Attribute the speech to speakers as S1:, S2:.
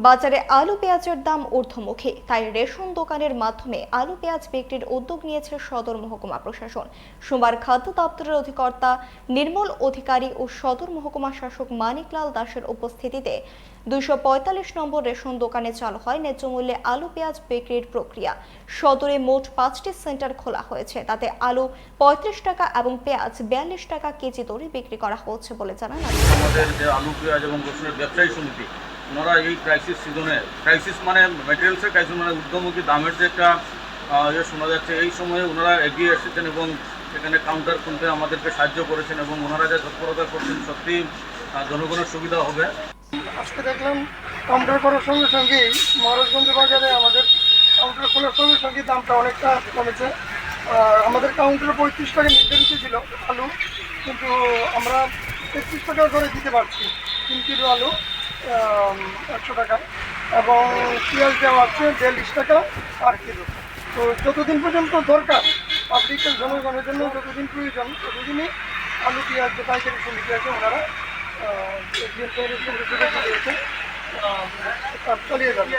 S1: বাজারে আলু পেঁয়াজের দাম ঊর্ধ্বমুখী, তাই রেশন দোকানের মাধ্যমে আলু পেঁয়াজ বিক্রির উদ্যোগ নিয়েছে সদর মহকুমা প্রশাসন। সোমবার খাদ্য দপ্তরের অধিকর্তা নির্মল অধিকারী ও সদর মহকুমা শাসক মানিকলাল দাসের উপস্থিতিতে 245 নম্বর রেশন দোকানে চালু হয় ন্যায্য মূল্যে আলু পেঁয়াজ বিক্রির প্রক্রিয়া। সদরে মোট 5টি সেন্টার খোলা হয়েছে, তাতে আলু 35 টাকা এবং পেঁয়াজ 42 টাকা কেজি দরে বিক্রি করা হচ্ছে বলে জানান
S2: আমাদের যে আলু পেঁয়াজ এবং রসুনের ব্যবসায়ী সমিতি, ওনারা এই ক্রাইসিস সিজনে, ক্রাইসিস মানে ম্যাটেরিয়ালসের ক্রাইসিস মানে ঊর্ধ্বমুখী দামের যে একটা শোনা যাচ্ছে, এই সময়ে ওনারা এগিয়ে এসেছেন এবং এখানে কাউন্টার খুলতে আমাদেরকে সাহায্য করেছেন এবং ওনারা যা তৎপরতা করছেন সত্যি জনগণের সুবিধা হবে।
S3: আজকে দেখলাম কাউন্টার করার সঙ্গে সঙ্গেই মহারাজগঞ্জ বাজারে আমাদের কাউন্টার খোলার সঙ্গে সঙ্গে দামটা অনেকটা কমেছে। আমাদের কাউন্টারে 35 টাকা নির্ধারিত ছিল আলু, কিন্তু আমরা 33 টাকা করে দিতে পারছি 3 কিলো আলু 100 টাকা, এবং পেঁয়াজ দেওয়া আছে 42 টাকা আর কিলো। তো যতদিন পর্যন্ত দরকার পাবলিকের জনগণের জন্য যতদিন প্রয়োজন ততদিনই আলু পেঁয়াজ যে পাইকারি সমিতি আছে ওনারা চালিয়ে যাবে।